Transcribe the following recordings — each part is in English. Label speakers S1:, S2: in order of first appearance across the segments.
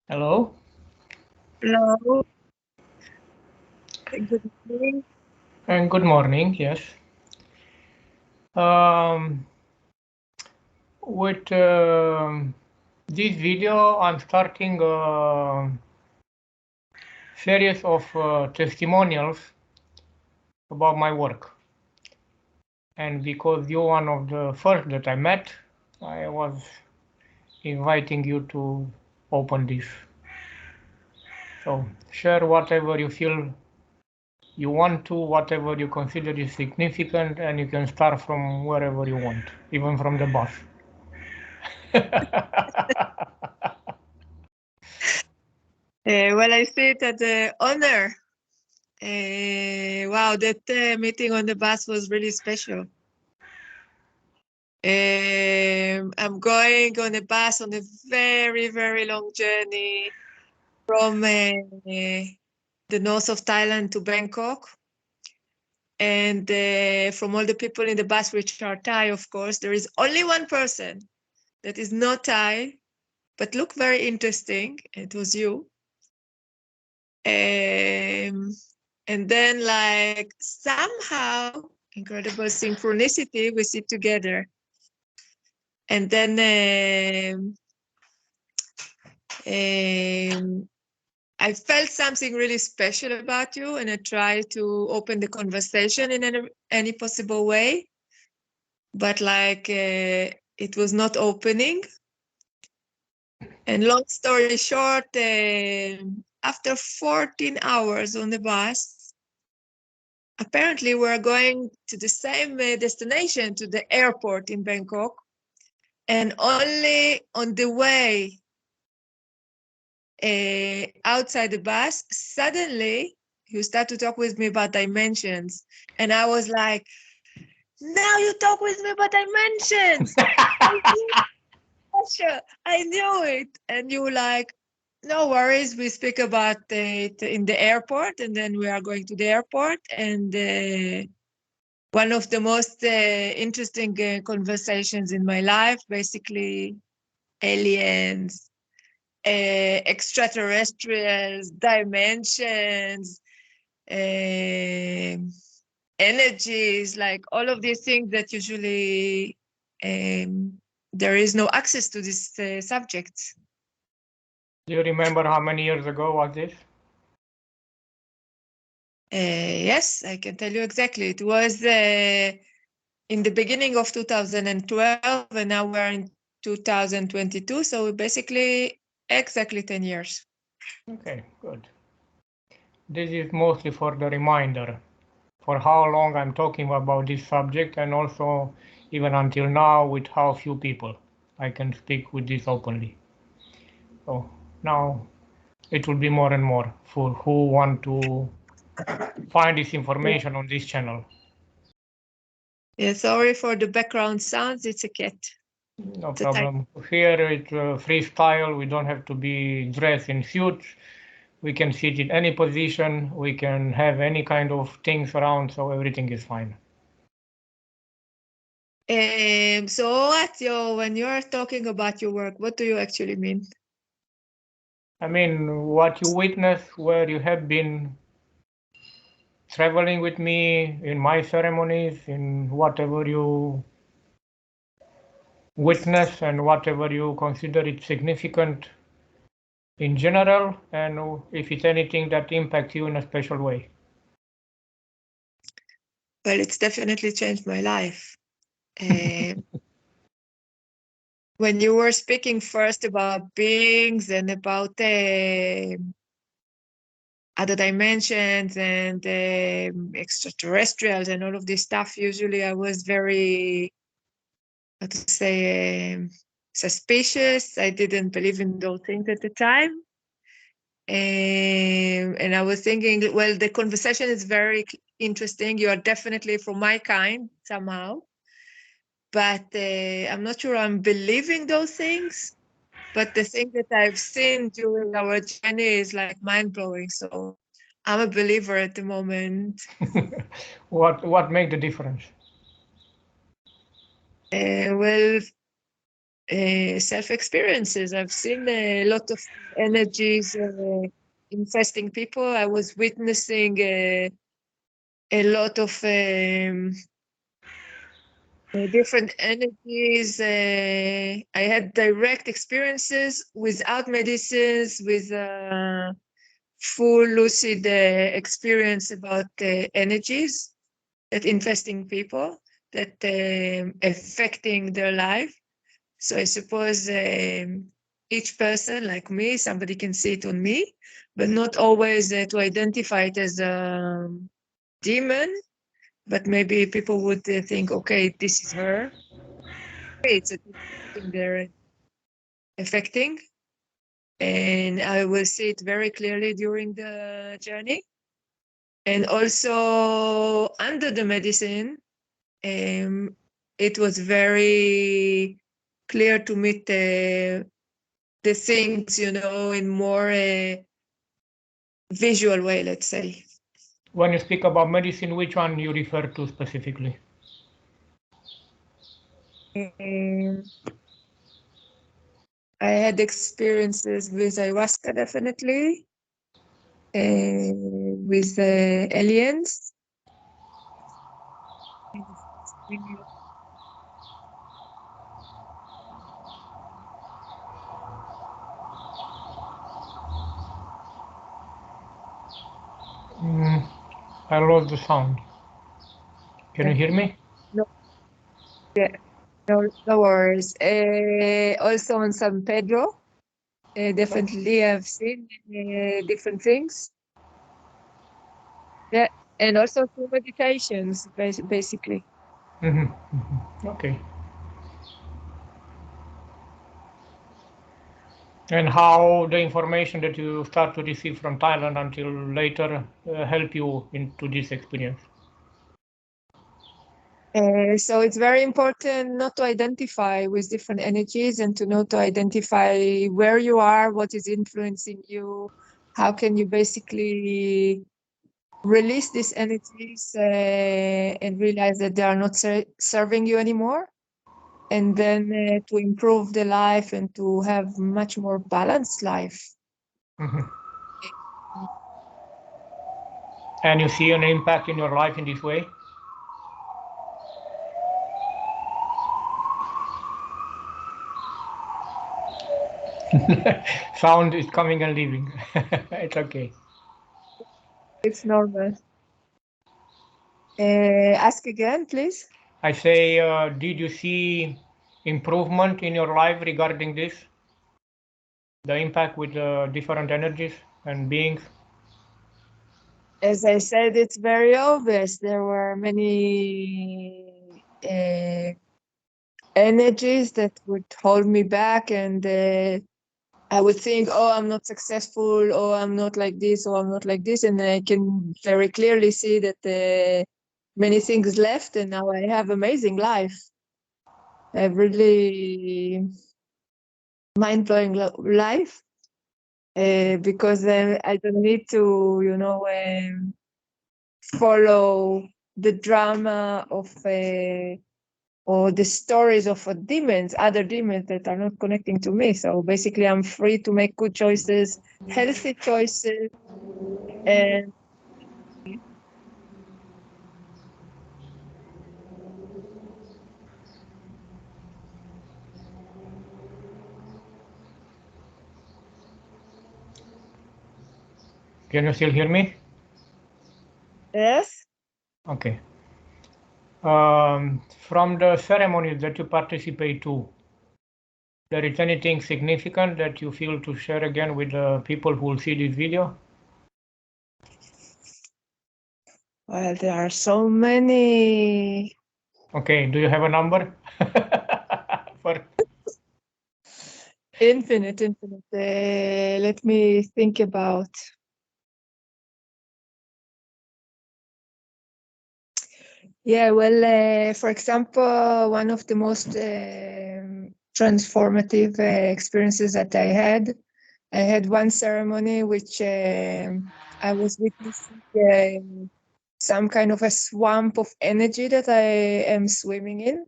S1: Hello.
S2: Hello. Good evening.
S1: And good morning. Yes. Um, with this video, I'm starting a series of testimonials about my work. And because you're one of the first that I met, I was inviting you to open this. So share whatever you feel you want to, whatever you consider is significant, and you can start from wherever you want, even from the bus.
S2: Well, I see it as an honor. Wow, that meeting on the bus was really special. I'm going on a bus on a very, very long journey from the north of Thailand to Bangkok. And from all the people in the bus, which are Thai, of course, there is only one person that is not Thai, but look very interesting. It was you. And then, like, somehow, incredible synchronicity, we sit together. And then I felt something really special about you, and I tried to open the conversation in any possible way. But, like, it was not opening. And long story short, after 14 hours on the bus, apparently we're going to the same destination, to the airport in Bangkok. And only on the way outside the bus, suddenly you start to talk with me about dimensions. And I was like, now you talk with me about dimensions. I knew it. And you were like, no worries, we speak about it in the airport, and then we are going to the airport. And one of the most interesting conversations in my life, basically aliens, extraterrestrials, dimensions, energies, like all of these things that usually there is no access to these subjects.
S1: Do you remember how many years ago was this?
S2: Yes, I can tell you exactly. It was in the beginning of 2012, and now we're in 2022. So basically, exactly 10 years.
S1: Okay, good. This is mostly for the reminder for how long I'm talking about this subject, and also even until now with how few people I can speak with this openly. So now it will be more and more for who want to find this information on this channel.
S2: Yeah, sorry for the background sounds. It's a cat.
S1: No problem. Here it's freestyle. We don't have to be dressed in suits. We can sit in any position. We can have any kind of things around, so everything is fine.
S2: So when you are talking about your work, what do you actually mean?
S1: I mean, what you witness where you have been traveling with me in my ceremonies, in whatever you witness and whatever you consider it significant in general, and if it's anything that impacts you in a special way.
S2: Well, it's definitely changed my life. When you were speaking first about beings and about other dimensions and extraterrestrials and all of this stuff, usually I was very, how to say, suspicious. I didn't believe in those things at the time. And I was thinking, well, the conversation is very interesting. You are definitely from my kind somehow. But I'm not sure I'm believing those things. But the thing that I've seen during our journey is like mind-blowing. So I'm a believer at the moment.
S1: What make the difference?
S2: Well, self-experiences. I've seen a lot of energies infesting people. I was witnessing a lot of different energies. I had direct experiences without medicines, with full lucid experience about energies that infesting people, that affecting their life. So I suppose each person, like me, somebody can see it on me, but not always to identify it as a demon. But maybe people would think, okay, this is her. It's a thing they're affecting. And I will see it very clearly during the journey. And also under the medicine, it was very clear to meet the things, in more visual way, let's say.
S1: When you speak about medicine, which one you refer to specifically?
S2: I had experiences with ayahuasca, definitely, with aliens.
S1: I lost the sound. Can you hear me?
S2: No, yeah, no worries. Also on San Pedro, definitely I've seen different things. Yeah, and also through meditations, basically.
S1: Okay. And how the information that you start to receive from Thailand until later help you into this experience?
S2: So it's very important not to identify with different energies and to know to identify where you are, what is influencing you, how can you basically release these energies and realize that they are not serving you anymore. And then to improve the life and to have much more balanced life.
S1: And you see an impact in your life in this way? Sound is coming and leaving. It's okay.
S2: It's normal. Ask again, please.
S1: I say, did you see improvement in your life regarding this? The impact with different energies and beings?
S2: As I said, it's very obvious. There were many energies that would hold me back, and I would think, oh, I'm not successful, oh, I'm not like this, or I'm not like this. And I can very clearly see that many things left, and now I have amazing life. I have really mind-blowing life because I don't need to, follow the drama of or the stories of other demons that are not connecting to me. So basically, I'm free to make good choices, healthy choices, and
S1: Can you still hear me?
S2: yes.
S1: Okay. From the ceremonies that you participate to, there is anything significant that you feel to share again with the people who will see this video?
S2: Well, there are so many.
S1: Okay, do you have a number? For
S2: Infinite. Let me think about. Yeah, well, for example, one of the most transformative experiences that I had one ceremony which I was witnessing some kind of a swamp of energy that I am swimming in.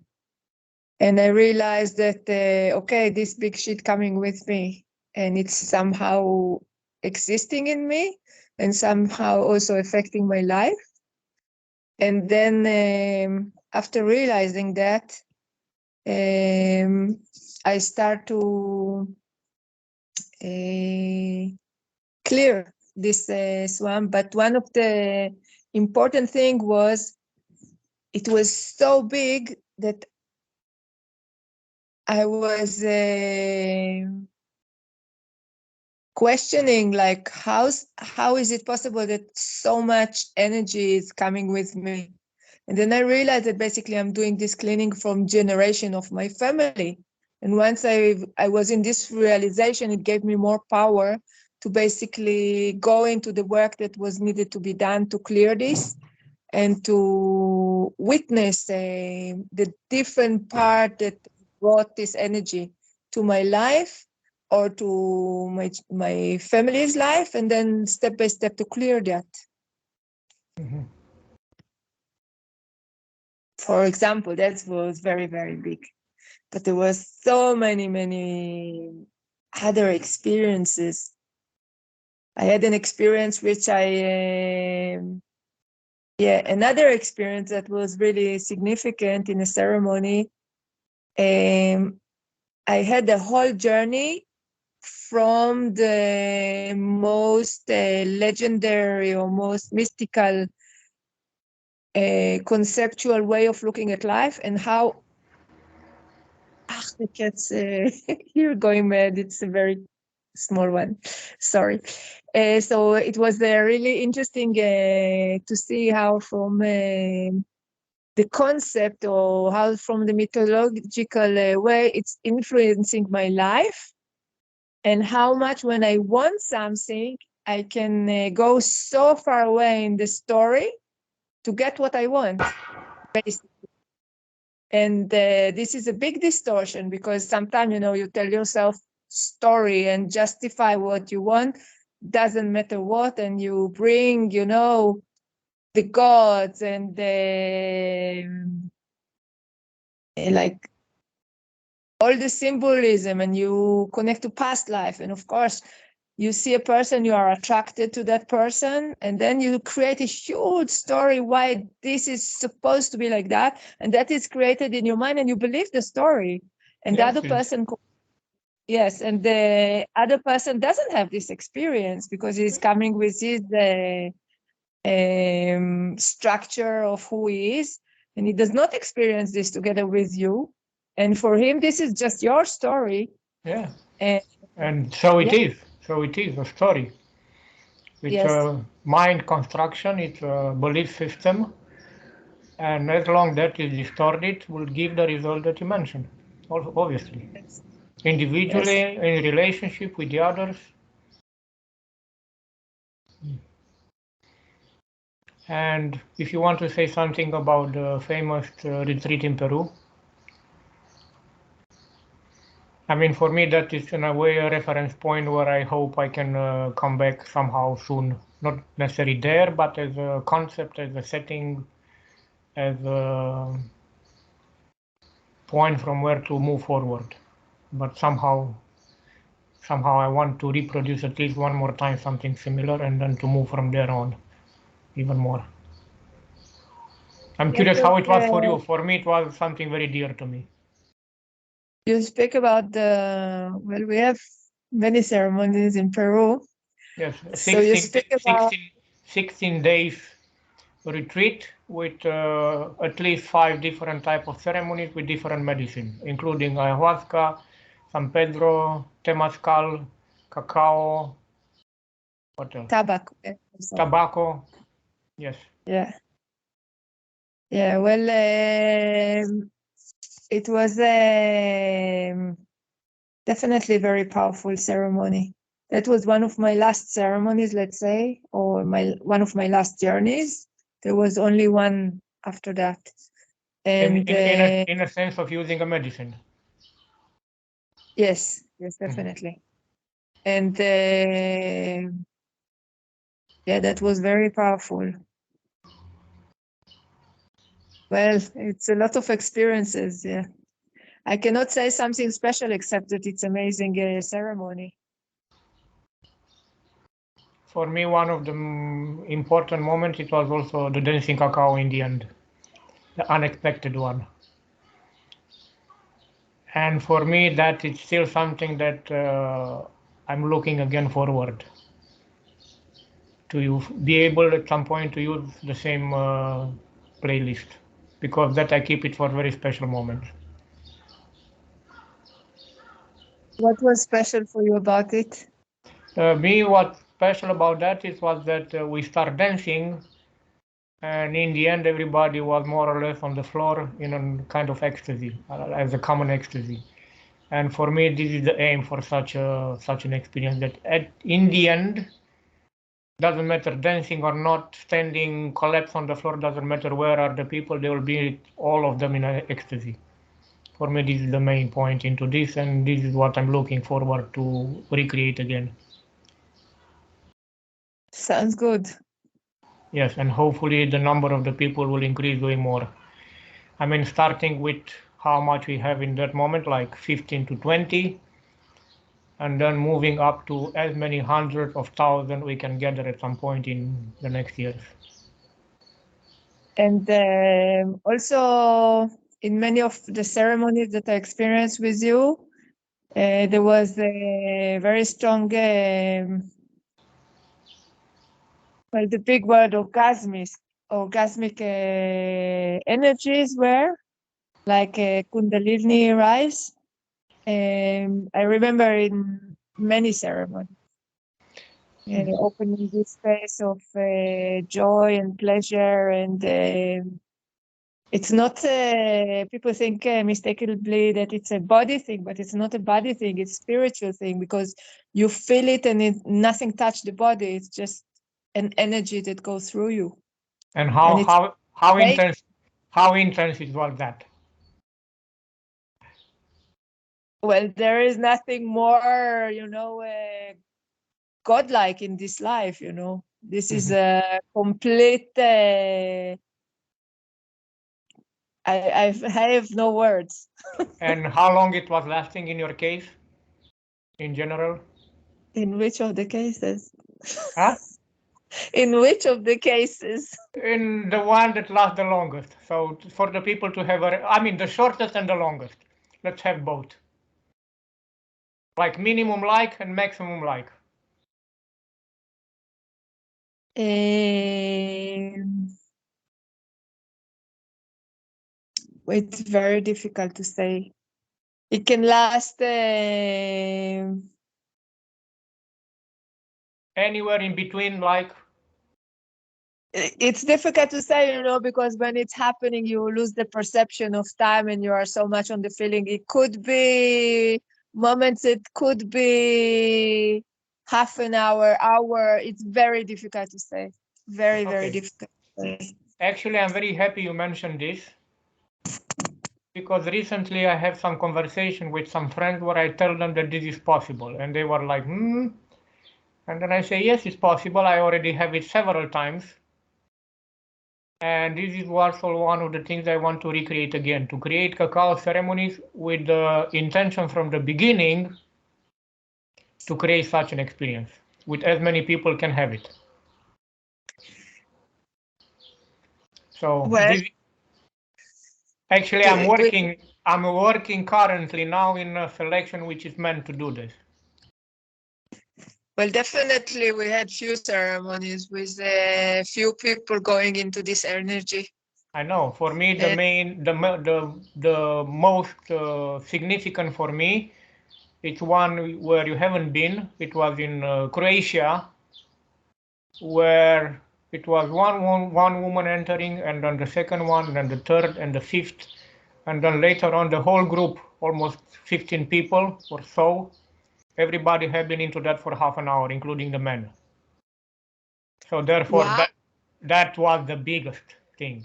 S2: And I realized that, okay, this big shit coming with me, and it's somehow existing in me and somehow also affecting my life. And then after realizing that, I start to clear this swamp. But one of the important thing was it was so big that I was questioning, like, how is it possible that so much energy is coming with me? And then I realized that basically I'm doing this cleaning from generation of my family. And once I was in this realization, it gave me more power to basically go into the work that was needed to be done to clear this and to witness the different part that brought this energy to my life or to my family's life, and then step by step to clear that.
S1: Mm-hmm.
S2: For example, that was very, very big. But there was so many other experiences. I had an experience which another experience that was really significant in a ceremony. I had the whole journey from the most legendary or most mystical conceptual way of looking at life, and how the cat's here going mad. It's a very small one. Sorry. So it was really interesting to see how from the concept, or how from the mythological way it's influencing my life, and how much when I want something, I can go so far away in the story to get what I want, basically. And this is a big distortion, because sometimes, you tell yourself story and justify what you want, doesn't matter what, and you bring, the gods and like all the symbolism, and you connect to past life. And of course, you see a person, you are attracted to that person, and then you create a huge story why this is supposed to be like that, and that is created in your mind, and you believe the story. And the other person, yes, and the other person doesn't have this experience because he's coming with his structure of who he is, and he does not experience this together with you. And for him, this is just your story.
S1: Yeah.
S2: And
S1: so it is. So it is a story. It's
S2: yes.
S1: a mind construction. It's a belief system. And as long that is distorted, will give the result that you mentioned, obviously.
S2: Yes.
S1: Individually, in relationship with the others. And if you want to say something about the famous retreat in Peru, I mean, for me, that is in a way a reference point where I hope I can come back somehow soon. Not necessarily there, but as a concept, as a setting, as a point from where to move forward. But somehow I want to reproduce at least one more time something similar, and then to move from there on even more. I'm curious how it was for you. For me, it was something very dear to me.
S2: You speak about we have many ceremonies in Peru.
S1: Yes,
S2: So you speak about
S1: 16 days retreat with at least 5 different type of ceremonies with different medicine, including ayahuasca, San Pedro, temazcal, cacao, what else?
S2: tobacco.
S1: Tobacco, yes.
S2: Yeah. Yeah, well, it was definitely a very powerful ceremony. That was one of my last ceremonies, let's say, or one of my last journeys. There was only one after that. And
S1: in a sense of using a medicine.
S2: yes, definitely. And yeah, that was very powerful. Well, it's a lot of experiences, yeah. I cannot say something special except that it's amazing ceremony.
S1: For me, one of the important moments, it was also the dancing cacao in the end, the unexpected one. And for me, that is still something that I'm looking again forward to be able at some point to use the same playlist, because that I keep it for very special moments.
S2: What was special for you about it?
S1: What's special about that was that we start dancing, and in the end, everybody was more or less on the floor in a kind of ecstasy, as a common ecstasy. And for me, this is the aim for such an experience. That in the end, doesn't matter dancing or not, standing, collapse on the floor, doesn't matter where are the people, they will be all of them in ecstasy. For me, this is the main point into this, and this is what I'm looking forward to recreate again.
S2: Sounds good.
S1: Yes, and hopefully the number of the people will increase way more. I mean, starting with how much we have in that moment, like 15 to 20, and then moving up to as many hundreds of thousands we can gather at some point in the next years.
S2: And also, in many of the ceremonies that I experienced with you, there was a very strong, well, the big word orgasmic energies were like a Kundalini rise. I remember in many ceremonies, opening this space of joy and pleasure, and it's not, people think mistakenly that it's a body thing, but it's not a body thing, it's spiritual thing, because you feel it and nothing touched the body, it's just an energy that goes through you.
S1: And how intense it was that?
S2: Well, there is nothing more, godlike in this life, This is a complete, I have no words.
S1: And how long it was lasting in your case, in general?
S2: In which of the cases?
S1: Huh?
S2: In which of the cases?
S1: In the one that lasts the longest. So for the people to have the shortest and the longest. Let's have both. Like minimum like and maximum like.
S2: It's very difficult to say. It can last
S1: Anywhere in between, like.
S2: It's difficult to say, because when it's happening, you lose the perception of time and you are so much on the feeling. It could be moments, it could be half an hour. It's very difficult to say. Very, very difficult to say.
S1: Actually, I'm very happy you mentioned this, because recently I have some conversation with some friends where I tell them that this is possible, and they were like, and then I say, yes, it's possible. I already have it several times. And this is also one of the things I want to recreate again, to create cacao ceremonies with the intention from the beginning to create such an experience with as many people can have it. So actually I'm working currently now in a selection which is meant to do this.
S2: Well, definitely we had few ceremonies with a few people going into this energy.
S1: I know. For me, the most significant for me, it's one where you haven't been. It was in Croatia, where it was one woman entering, and then the second one, and then the third, and the fifth, and then later on the whole group, almost 15 people or so. Everybody had been into that for half an hour, including the men. So therefore, that was the biggest thing.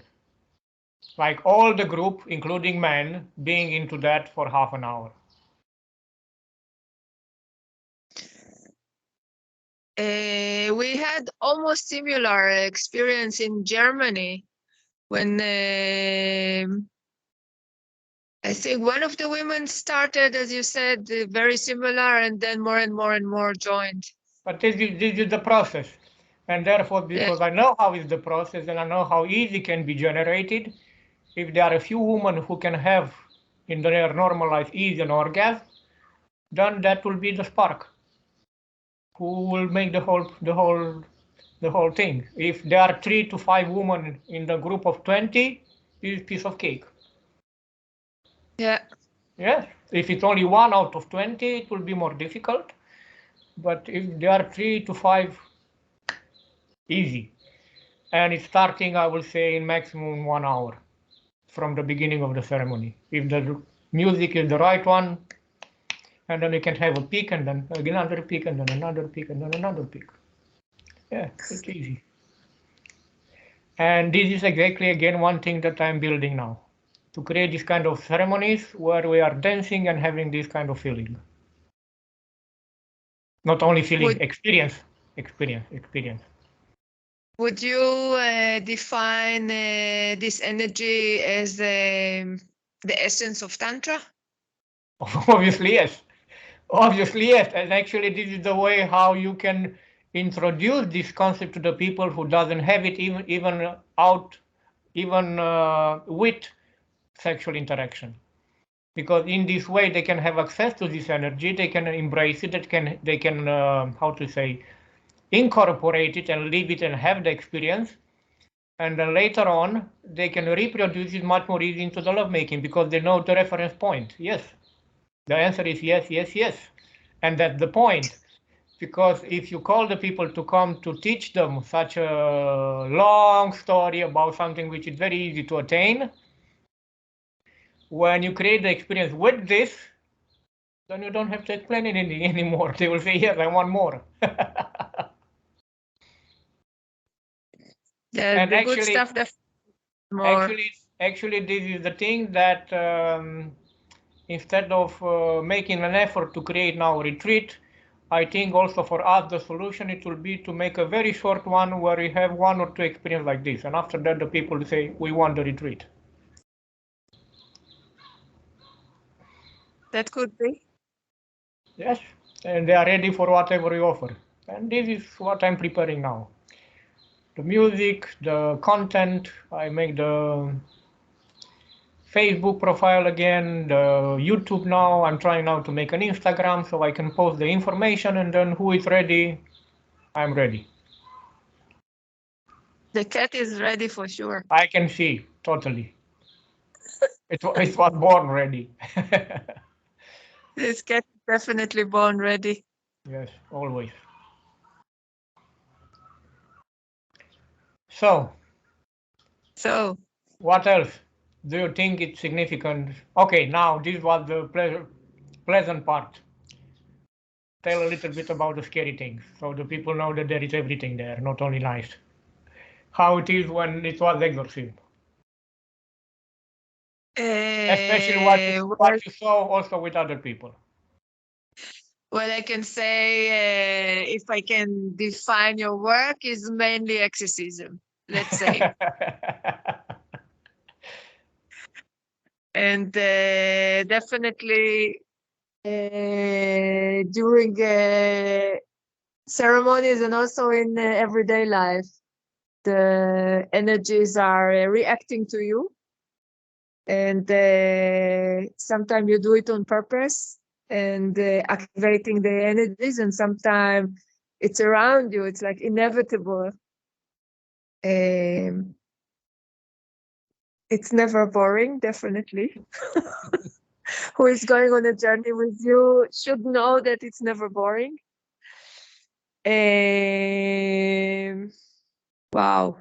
S1: Like all the group, including men, being into that for half an hour.
S2: We had almost similar experience in Germany when I think one of the women started, as you said, very similar, and then more and more and more joined.
S1: But this is the process. And therefore, because I know how is the process and I know how easy can be generated, if there are a few women who can have in their normal life easy an orgasm, then that will be the spark who will make the whole thing. If there are 3 to 5 women in the group of 20, it's a piece of cake.
S2: Yeah.
S1: Yes. If it's only 1 out of 20, it will be more difficult. But if there are 3 to 5, easy. And it's starting, I will say, in maximum 1 hour from the beginning of the ceremony. If the music is the right one, and then you can have a peak, and then another peak, and then another peak, and then another peak. Yeah, it's easy. And this is exactly, again, one thing that I'm building now, to create this kind of ceremonies where we are dancing and having this kind of feeling. Not only feeling, experience.
S2: Would you define this energy as the essence of Tantra?
S1: Obviously, yes. Obviously, yes. And actually, this is the way how you can introduce this concept to the people who doesn't have it, even with sexual interaction. Because in this way, they can have access to this energy, they can embrace it, they can how to say, incorporate it and live it and have the experience. And then later on, they can reproduce it much more easy into the lovemaking because they know the reference point. Yes. The answer is yes, yes, yes. And that's the point. Because if you call the people to come to teach them such a long story about something which is very easy to attain, when you create the experience with this, then you don't have to explain anything anymore. They will say, yes, I want more.
S2: And the good stuff that more.
S1: Actually, this is the thing that instead of making an effort to create now a retreat, I think also for us the solution it will be to make a very short one where we have 1 or 2 experiences like this, and after that the people say we want the retreat.
S2: That could be.
S1: Yes, and they are ready for whatever we offer, and this is what I'm preparing now. The music, the content, I make the Facebook profile again, the YouTube now. I'm trying now to make an Instagram so I can post the information, and then who is ready, I'm ready.
S2: The cat is ready for sure.
S1: I can see, totally. It was born ready.
S2: This cat is definitely born ready.
S1: Yes, always. So, what else do you think it's significant? Okay, now this was the pleasant part. Tell a little bit about the scary things, so the people know that there is everything there, not only nice. How it is when it was exorcism. Especially what you saw also with other people.
S2: Well, I can say if I can define your work is mainly exorcism, let's say. And definitely during ceremonies and also in everyday life, the energies are reacting to you. And sometimes you do it on purpose and activating the energies, and sometimes it's around you. It's like inevitable. It's never boring, definitely. Who is going on a journey with you should know that it's never boring. Wow.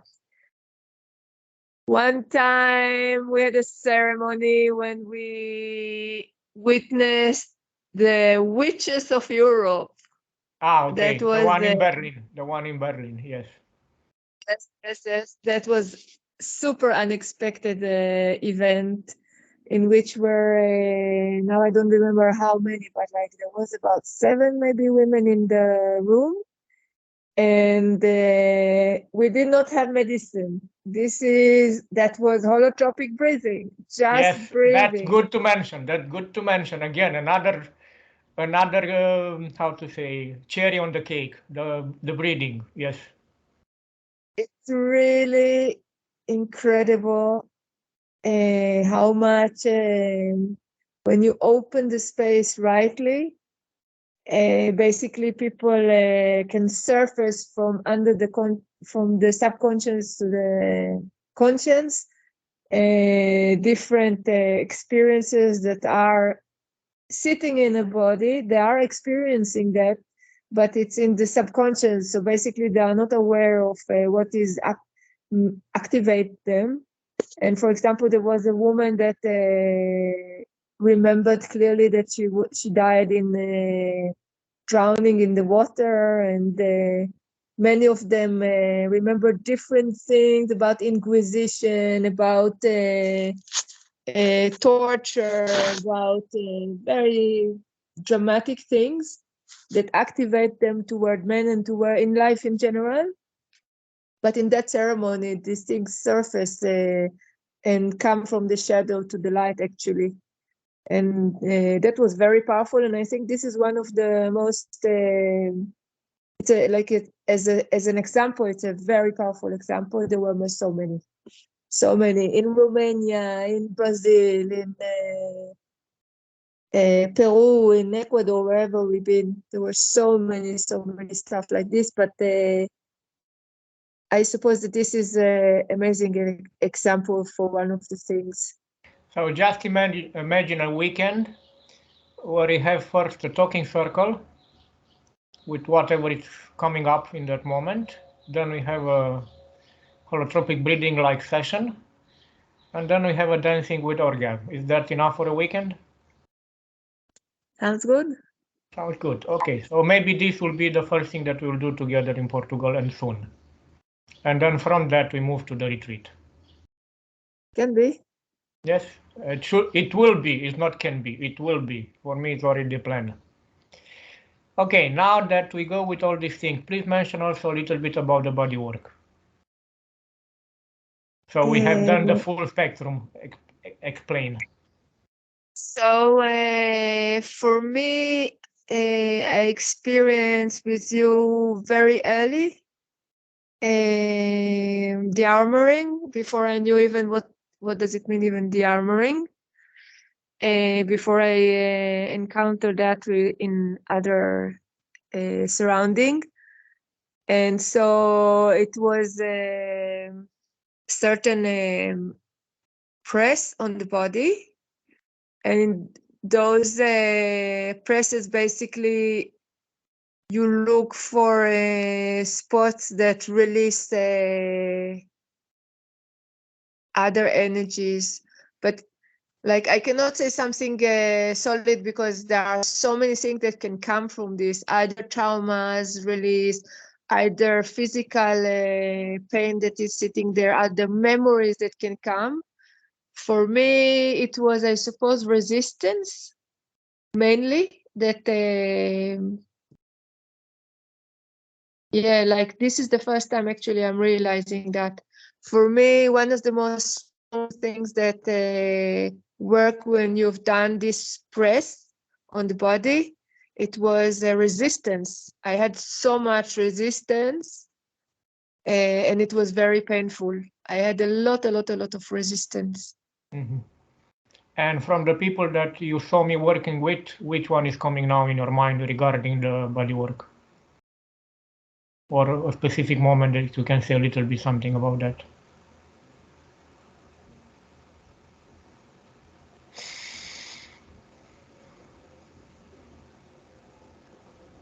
S2: One time we had a ceremony when we witnessed the witches of Europe.
S1: Ah, okay. The one in Berlin. The one in Berlin, yes.
S2: Yes. That was super unexpected event in which were, now I don't remember how many, but like there was about 7 maybe women in the room. And we did not have medicine. That was holotropic breathing, just
S1: Yes, that's
S2: breathing.
S1: good to mention. That's good to mention. Again, another how to say, cherry on the cake, the breathing. Yes.
S2: It's really incredible how much when you open the space rightly, basically people can surface from under from the subconscious to the conscious, different experiences that are sitting in a body. They are experiencing that, but it's in the subconscious. So basically, they are not aware of what is activate them. And for example, there was a woman that remembered clearly that she died in drowning in the water, and many of them remember different things about Inquisition, about torture, about very dramatic things that activate them toward men and toward in life in general. But in that ceremony, these things surface and come from the shadow to the light, actually. And that was very powerful. And I think this is one of the most, as an example, it's a very powerful example. There were so many in Romania, in Brazil, in Peru, in Ecuador, wherever we've been. There were so many stuff like this. But I suppose that this is an amazing example for one of the things.
S1: So just imagine a weekend where you have first a talking circle with whatever is coming up in that moment. Then we have a holotropic breathing like session. And then we have a dancing with orgasm. Is that enough for a weekend?
S2: Sounds good.
S1: Sounds good. Okay, so maybe this will be the first thing that we'll do together in Portugal and soon. And then from that we move to the retreat.
S2: Can be.
S1: Yes, it will be. It's not can be. It will be. For me, it's already planned. Okay, now that we go with all these things, please mention also a little bit about the body work. So we have done the full spectrum. Explain.
S2: So for me, I experienced with you very early the armoring before I knew even what does it mean, even the armoring. Before I encountered that in other surrounding. And so it was certain press on the body. And those presses, basically, you look for spots that release other energies. But like, I cannot say something solid, because there are so many things that can come from this, either traumas release, either physical pain that is sitting there, other memories that can come. For me, it was, I suppose, resistance mainly that yeah, like this is the first time actually I'm realizing that for me, one of the most things that work when you've done this press on the body, it was a resistance. I had so much resistance and it was very painful. I had a lot of resistance.
S1: Mm-hmm. And from the people that you saw me working with, which one is coming now in your mind regarding the body work? Or a specific moment that you can say a little bit something about that?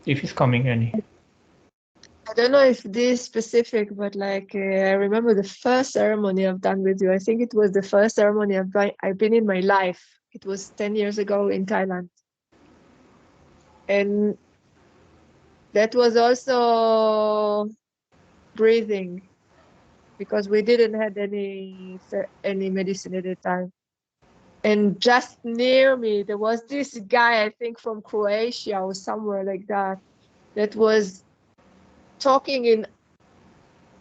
S1: If it's coming any.
S2: I don't know if this specific, but like I remember the first ceremony I've done with you. I think it was the first ceremony I've been in my life. It was 10 years ago in Thailand. And that was also breathing, because we didn't have any medicine at the time. And just near me, there was this guy, I think from Croatia or somewhere like that, that was talking in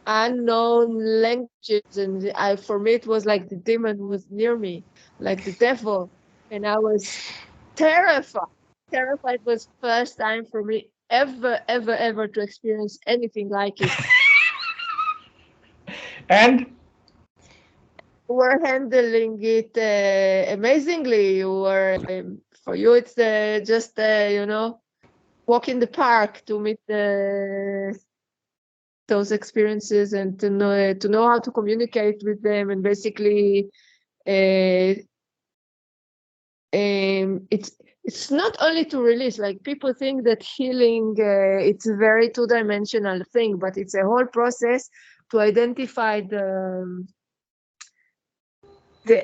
S2: unknown languages, and for me it was like the demon was near me, like the devil, and I was terrified. Terrified was first time for me ever to experience anything like it.
S1: And
S2: You were handling it amazingly. For you it's just walk in the park to meet those experiences and to know how to communicate with them, and basically uh, it's not only to release. Like, people think that healing it's a very two-dimensional thing, but it's a whole process to identify the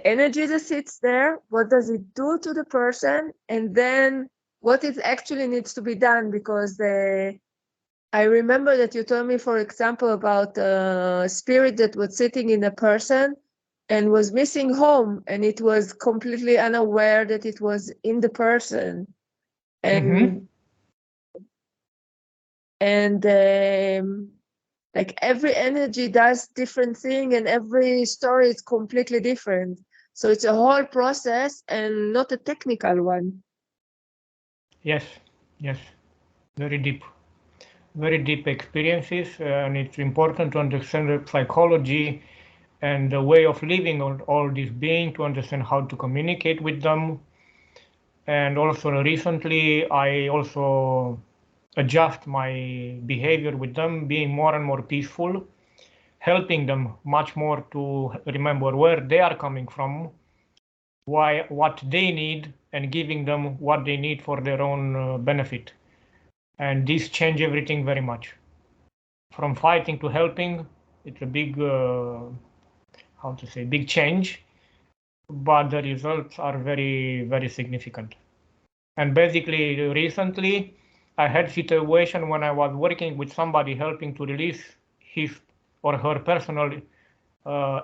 S2: energy that sits there, what does it do to the person, and then what it actually needs to be done. Because I remember that you told me, for example, about a spirit that was sitting in a person and was missing home, and it was completely unaware that it was in the person. And like, every energy does different thing, and every story is completely different. So it's a whole process and not a technical one.
S1: yes, yes, very deep. Very deep experiences, and it's important to understand the psychology and the way of living of all these beings, to understand how to communicate with them. And also recently, I also adjust my behavior with them, being more and more peaceful, helping them much more to remember where they are coming from, why, what they need, and giving them what they need for their own benefit. And this change everything very much. From fighting to helping, it's a big, how to say, big change, but the results are very significant. And basically, recently, I had situation when I was working with somebody helping to release his or her personal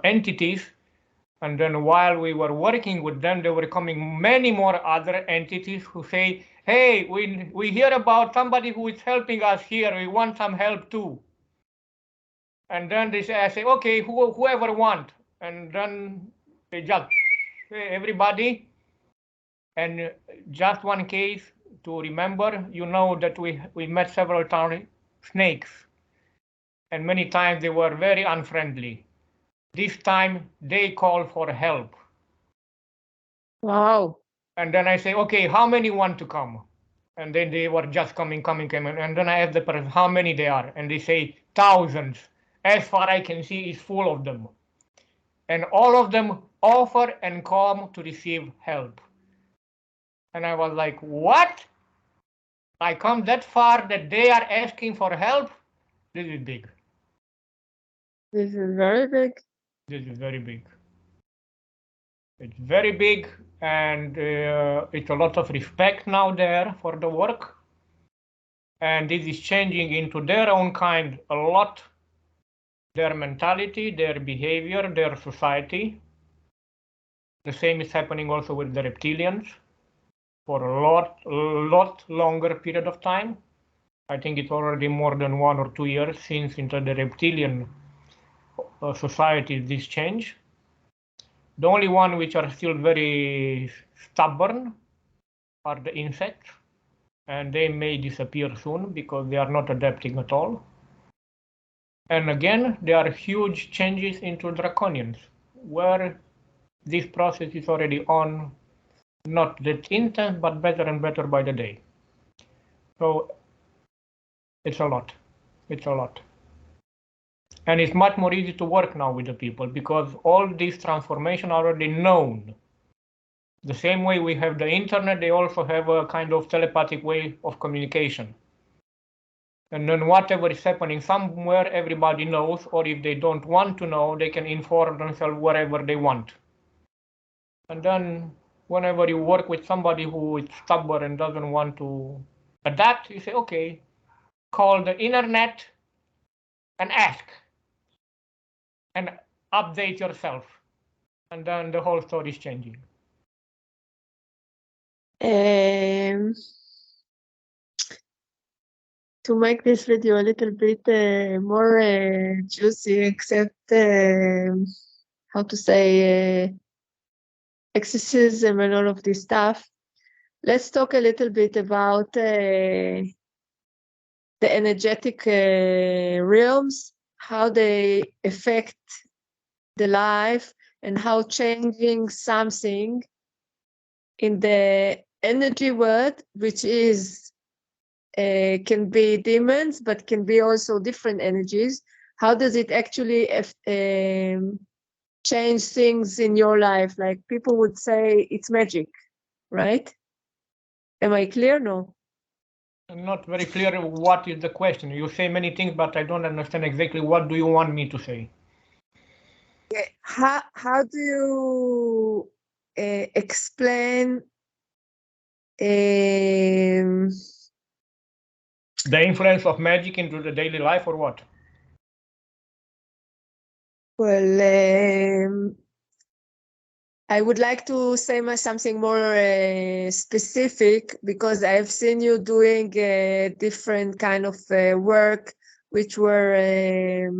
S1: entities, and then while we were working with them, there were coming many more other entities who say, hey, we hear about somebody who is helping us here, we want some help too. And then they say, I say, okay, whoever want. And then they just everybody. And just one case to remember, you know that we met several times snakes, and many times they were very unfriendly. This time they call for help.
S2: Wow.
S1: And then I say, okay, how many want to come? And then they were just coming. And then I ask the person how many they are, and they say thousands. As far I can see, is full of them. And all of them offer and come to receive help. And I was like, what? I come that far that they are asking for help? This is big.
S2: This is very big.
S1: This is very big. It's very big, and it's a lot of respect now there for the work. And this is changing into their own kind a lot, their mentality, their behavior, their society. The same is happening also with the reptilians for a lot longer period of time. I think it's already more than 1 or 2 years since into the reptilian society this change. The only one which are still very stubborn are the insects, and they may disappear soon because they are not adapting at all. And again, there are huge changes into draconians, where this process is already on, not that intense, but better and better by the day. So it's a lot. It's a lot. And it's much more easy to work now with the people because all these transformation are already known. The same way we have the internet, they also have a kind of telepathic way of communication. And then whatever is happening somewhere, everybody knows, or if they don't want to know, they can inform themselves wherever they want. And then whenever you work with somebody who is stubborn and doesn't want to adapt, you say, okay, call the internet and ask and update yourself. And then the whole story is changing.
S2: Um, to make this video a little bit more juicy, except how to say exorcism and all of this stuff. Let's talk a little bit about the energetic realms, how they affect the life, and how changing something in the energy world, which is can be demons, but can be also different energies. How does it actually change things in your life? Like people would say it's magic, right? Am I clear? No.
S1: I'm not very clear what is the question. You say many things, but I don't understand exactly what do you want me to say.
S2: How do you explain
S1: the influence of magic into the daily life, or what?
S2: Well, I would like to say something more specific, because I've seen you doing different kind of work, which were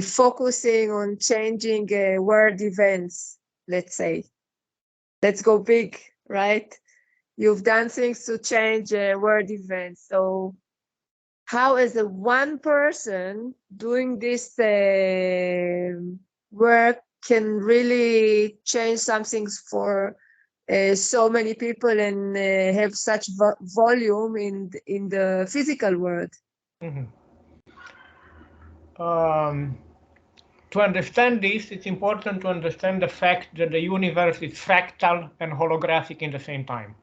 S2: focusing on changing world events, let's say. Let's go big, right? You've done things to change world events. So how, as a one person doing this work, can really change something for so many people and have such volume in the physical world?
S1: Mm-hmm. To understand this, it's important to understand the fact that the universe is fractal and holographic in the same time,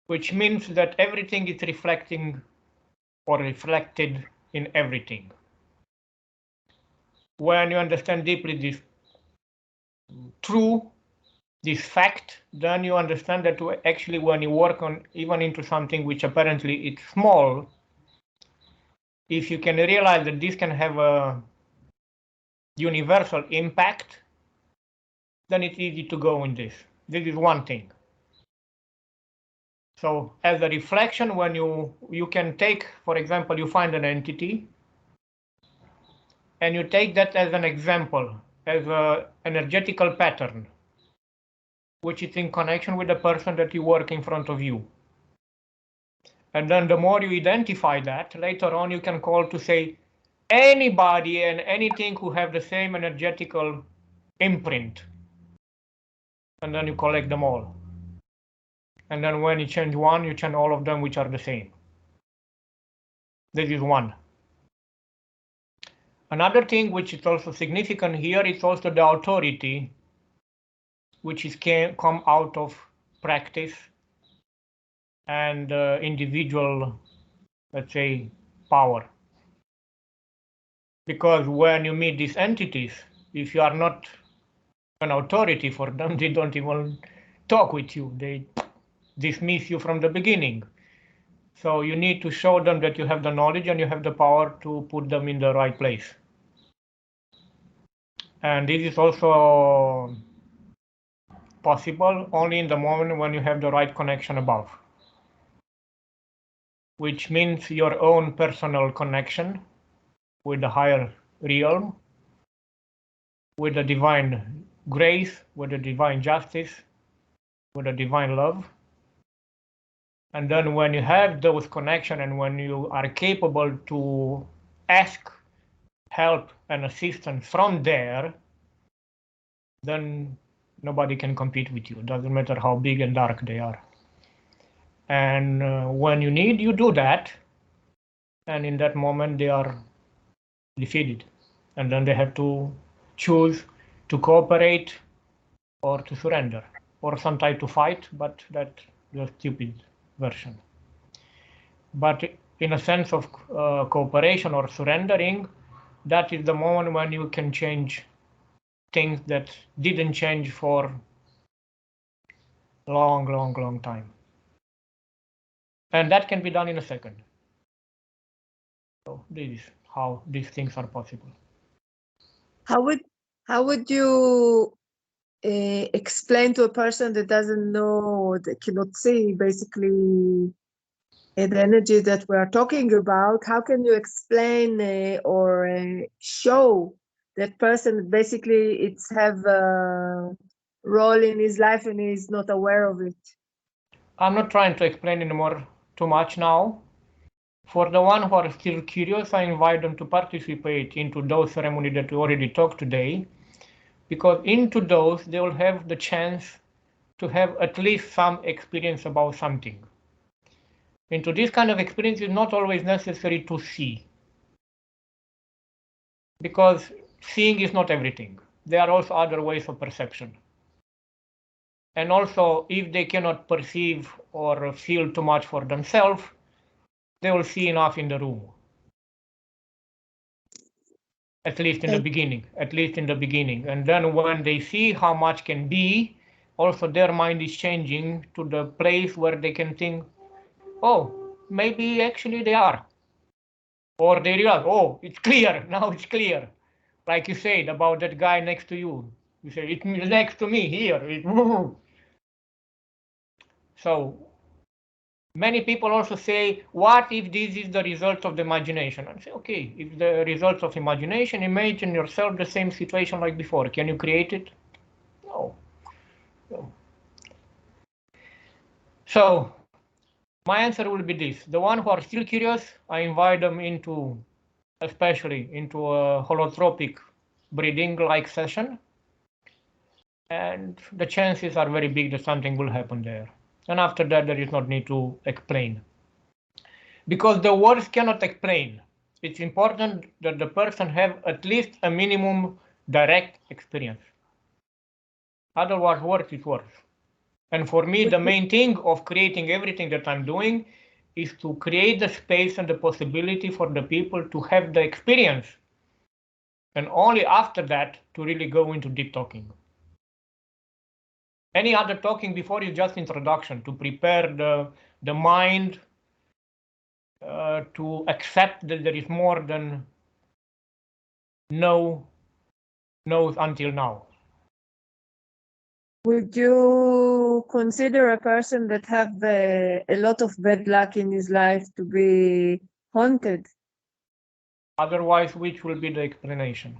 S1: which means that everything is reflecting or reflected in everything. When you understand deeply this this fact, then you understand that actually when you work on even into something which apparently it's small, if you can realize that this can have a universal impact, then it's easy to go in this. This is one thing. So as a reflection, when you can take, for example, you find an entity and you take that as an example, as an energetical pattern, which is in connection with the person that you work in front of you. And then the more you identify that, later on you can call to say anybody and anything who have the same energetical imprint. And then you collect them all. And then when you change one, you change all of them which are the same. This is one. Another thing which is also significant here is also the authority which is come out of practice and individual, let's say, power. Because when you meet these entities, if you are not an authority for them, they don't even talk with you. They dismiss you from the beginning. So you need to show them that you have the knowledge and you have the power to put them in the right place. And this is also possible only in the moment when you have the right connection above, which means your own personal connection with the higher realm, with the divine grace, with the divine justice, with the divine love. And then when you have those connections and when you are capable to ask help and assistance from there, then nobody can compete with you. It doesn't matter how big and dark they are. And when you need, you do that. And in that moment, they are defeated. And then they have to choose to cooperate or to surrender, or sometimes to fight, but that's the stupid version. But in a sense of cooperation or surrendering, that is the moment when you can change things that didn't change for long time. And that can be done in a second. So this is how these things are possible.
S2: How would you explain to a person that doesn't know, that cannot see, basically, the energy that we are talking about, how can you explain or show that person basically it's have a role in his life and he's not aware of it?
S1: I'm not trying to explain anymore too much now. For the one who are still curious, I invite them to participate into those ceremonies that we already talked today, because into those they will have the chance to have at least some experience about something. Into this kind of experience, it's not always necessary to see, because seeing is not everything. There are also other ways of perception. And also, if they cannot perceive or feel too much for themselves, they will see enough in the room. At least in the beginning, And then when they see how much can be, also their mind is changing to the place where they can think, oh, maybe actually they are. Or they realize, oh, it's clear, now it's clear. Like you said about that guy next to you. You say, it's next to me here. So many people also say, what if this is the result of the imagination? I say, okay, if the result of imagination, imagine yourself the same situation like before. Can you create it? No. No. So my answer will be this. The one who are still curious, I invite them into, especially into a holotropic breathing like session. And the chances are very big that something will happen there. And after that, there is not need to explain. Because the words cannot explain. It's important that the person have at least a minimum direct experience. Otherwise, words is words. And for me, the main thing of creating everything that I'm doing is to create the space and the possibility for the people to have the experience. And only after that to really go into deep talking. Any other talking before is just introduction to prepare the mind to accept that there is more than knows until now.
S2: Would you consider a person that have a lot of bad luck in his life to be haunted?
S1: Otherwise, which will be the explanation?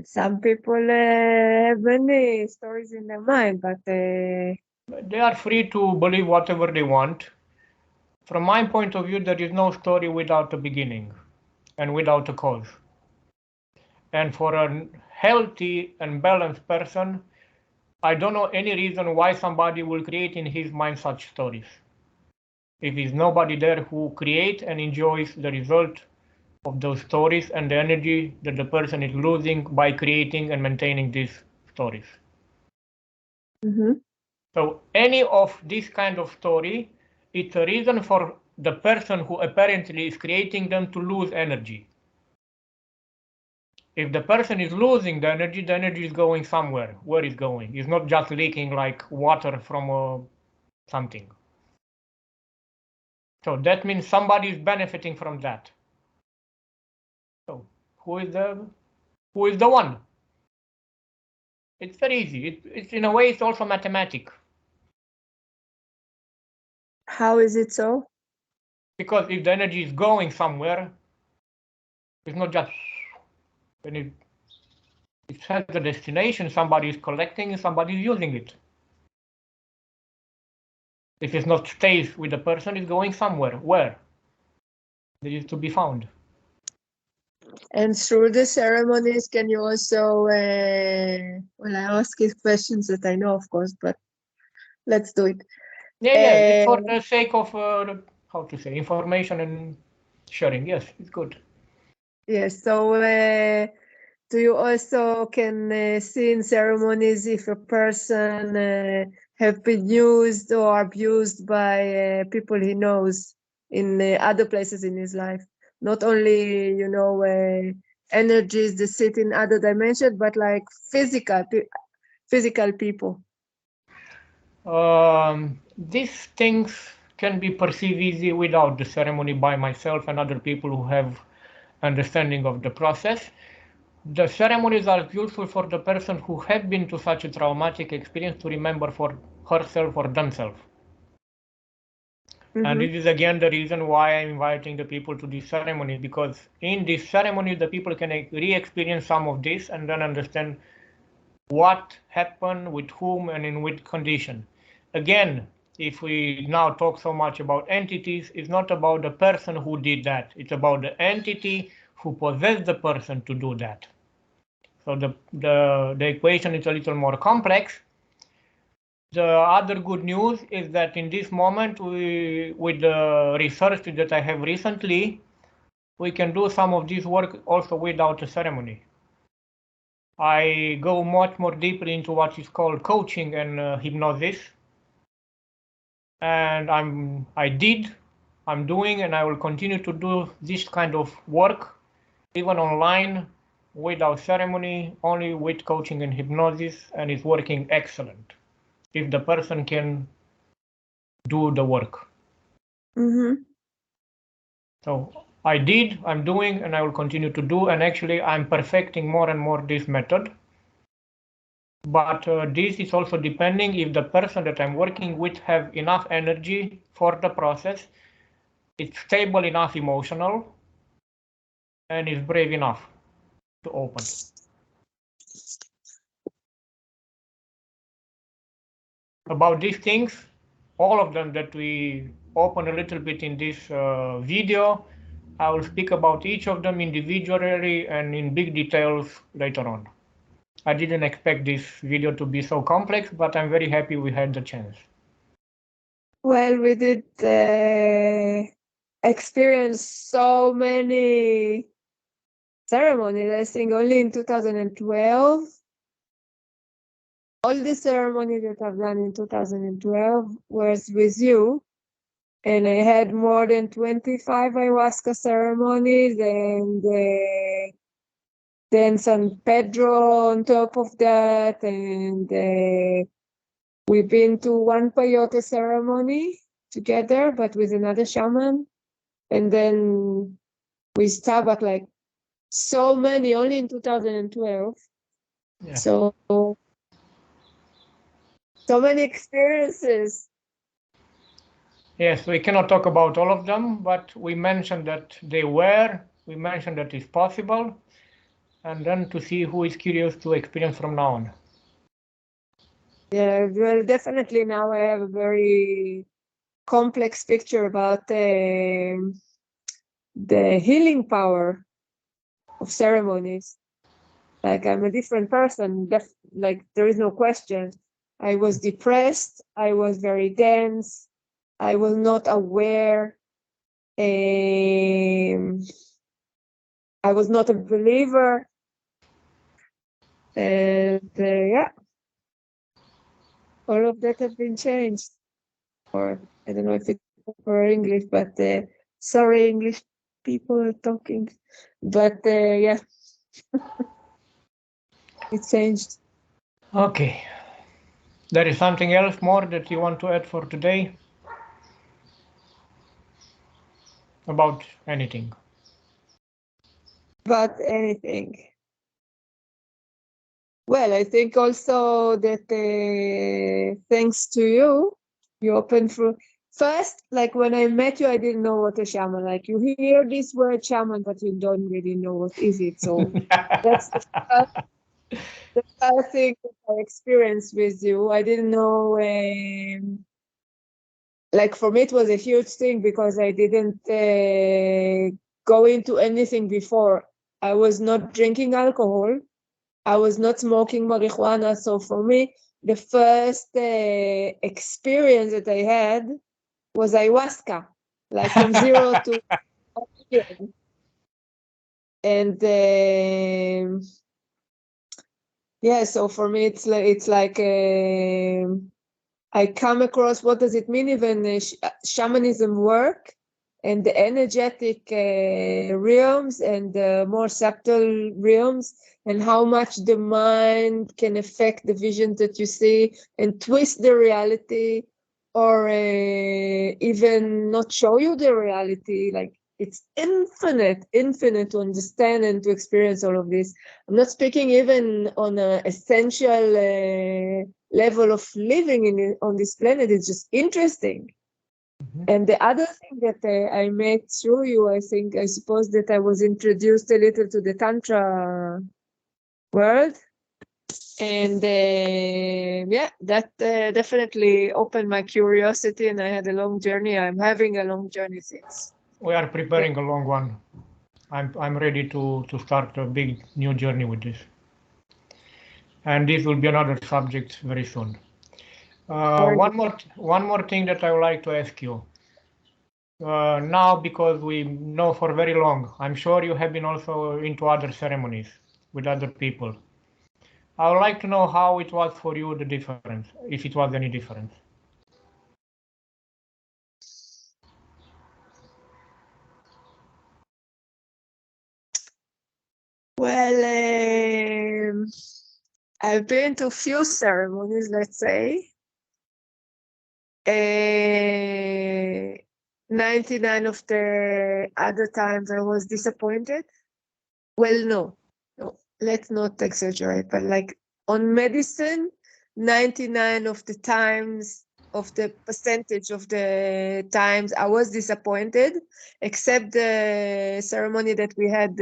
S2: Some people have many stories in their mind, but
S1: they are free to believe whatever they want. From my point of view, there is no story without a beginning and without a cause. And for a healthy and balanced person, I don't know any reason why somebody will create in his mind such stories. If there's nobody there who creates and enjoys the result of those stories and the energy that the person is losing by creating and maintaining these stories. So any of this kind of story, it's a reason for the person who apparently is creating them to lose energy. If the person is losing the energy is going somewhere. Where is going? It's not just leaking like water from something. So that means somebody is benefiting from that. So who is the one? It's very easy. It's in a way, it's also mathematic.
S2: How is it so?
S1: Because if the energy is going somewhere, it's not just when it has a destination, somebody is collecting and somebody is using it. If it not stays with the person, it's going somewhere. Where? There is to be found.
S2: And through the ceremonies, can you also, well, I ask you questions that I know, of course, but let's do it.
S1: Yeah, for the sake of, how to say, information and sharing. Yes, it's good.
S2: Yes, so do you also can see in ceremonies if a person have been used or abused by people he knows in other places in his life? Not only, energies that sit in other dimensions, but like physical people.
S1: These things can be perceived easy without the ceremony by myself and other people who have understanding of the process. The ceremonies are useful for the person who have been to such a traumatic experience to remember for herself or themselves. And this is again the reason why I'm inviting the people to this ceremony, because in this ceremony the people can re-experience some of this and then understand what happened, with whom, and in which condition. Again, if we now talk so much about entities, it's not about the person who did that. It's about the entity who possessed the person to do that. So the equation is a little more complex. The other good news is that in this moment, with the research that I have recently, we can do some of this work also without a ceremony. I go much more deeply into what is called coaching and hypnosis. And I'm doing, and I will continue to do this kind of work, even online, without ceremony, only with coaching and hypnosis, and it's working excellent if the person can do the work. So I'm doing, and I will continue to do, and actually I'm perfecting more and more this method. But this is also depending if the person that I'm working with have enough energy for the process, it's stable enough emotional, and is brave enough to open. About these things, all of them that we open a little bit in this video, I will speak about each of them individually and in big details later on. I didn't expect this video to be so complex, but I'm very happy we had the chance.
S2: Well, we did experience so many ceremonies. I think only in 2012. All the ceremonies that I've done in 2012 was with you. And I had more than 25 ayahuasca ceremonies, and then San Pedro on top of that. And we've been to one Peyote ceremony together, but with another shaman. And then we stopped like so many, only in 2012. Yeah. So many experiences.
S1: Yes, we cannot talk about all of them, but we mentioned that we mentioned that it's possible, and then to see who is curious to experience from now on.
S2: Yeah, well, definitely now I have a very complex picture about the healing power of ceremonies. Like I'm a different person, like there is no question. I was depressed, I was very dense, I was not aware, I was not a believer, and yeah, all of that has been changed. Or I don't know if it's for English, but sorry, English people are talking, but yeah, it changed.
S1: Okay. There is something else more that you want to add for today? About anything?
S2: About anything. Well, I think also that thanks to you, you opened through. First, like when I met you, I didn't know what a shaman. Like you hear this word shaman, but you don't really know what is it. So that's the first thing that I experienced with you. I didn't know. Like for me, it was a huge thing because I didn't go into anything before. I was not drinking alcohol. I was not smoking marijuana. So for me, the first experience that I had was ayahuasca, like from 0 to 100. And yeah, so for me, it's like I come across what does it mean even shamanism work and the energetic realms and the more subtle realms, and how much the mind can affect the vision that you see and twist the reality, or even not show you the reality. Like it's infinite to understand and to experience all of this. I'm not speaking even on an essential level of living on this planet. Is just interesting. And the other thing that I met through you, I suppose that I was introduced a little to the Tantra world. And yeah, that definitely opened my curiosity, and I had a long journey. I'm having a long journey since.
S1: We are preparing a long one. I'm ready to start a big new journey with this. And this will be another subject very soon. One more thing that I would like to ask you. Now, because we know for very long, I'm sure you have been also into other ceremonies with other people. I would like to know how it was for you, the difference, if it was any difference.
S2: Well, I've been to a few ceremonies, let's say. 99 of the other times I was disappointed. Well, no, let's not exaggerate, but like on medicine, 99 of the times, of the percentage of the times I was disappointed, except the ceremony that we had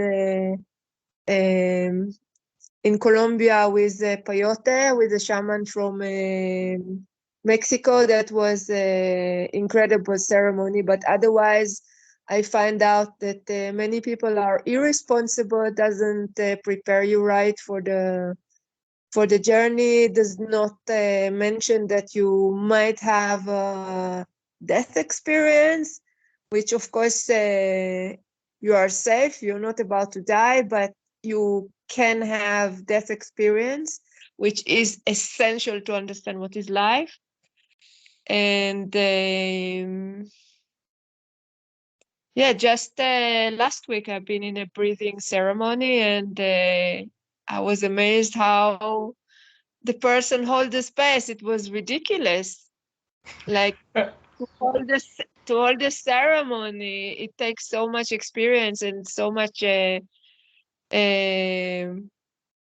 S2: in Colombia with Peyote, with a shaman from Mexico. That was an incredible ceremony, but otherwise I find out that many people are irresponsible, doesn't prepare you right for the journey, does not mention that you might have a death experience, which of course you are safe, you're not about to die, but you can have death experience, which is essential to understand what is life. And yeah, just last week I've been in a breathing ceremony, and I was amazed how the person hold the space. It was ridiculous. Like to hold the ceremony, it takes so much experience and so much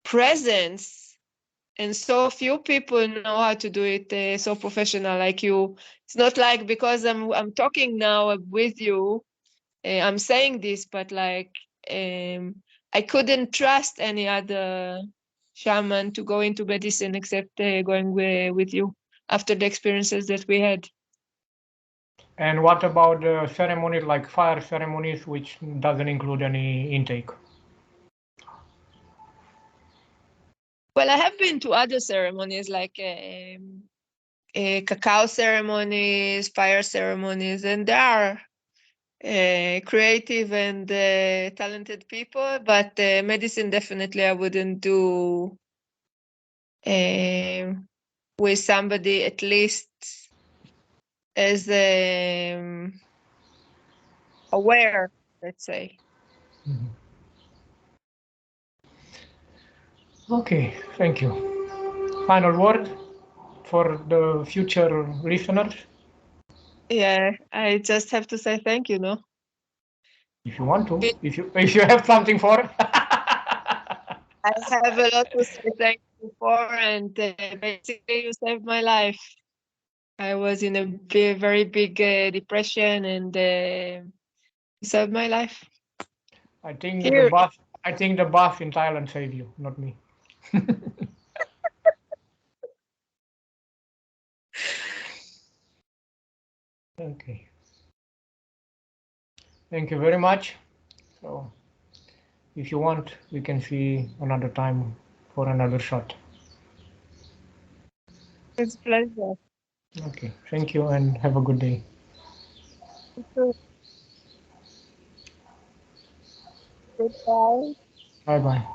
S2: presence, and so few people know how to do it so professional like you. It's not like because I'm talking now with you, I'm saying this, but like I couldn't trust any other shaman to go into medicine except going with you after the experiences that we had.
S1: And what about the ceremonies like fire ceremonies, which doesn't include any intake?
S2: Well, I have been to other ceremonies like cacao ceremonies, fire ceremonies, and there are creative and talented people, but medicine definitely I wouldn't do with somebody at least as aware, let's say.
S1: Okay, thank you. Final word for the future listeners?
S2: Yeah, I just have to say thank you, no?
S1: If you want to, if you have something for it.
S2: I have a lot to say thank you for, and basically you saved my life. I was in a very big depression, and you saved my life.
S1: I think
S2: Here,
S1: the bus in Thailand saved you, not me. Okay. Thank you very much. So, if you want, we can see another time for another shot.
S2: it's a pleasure.
S1: Okay. Thank you and have a good day.
S2: Goodbye.
S1: Bye bye.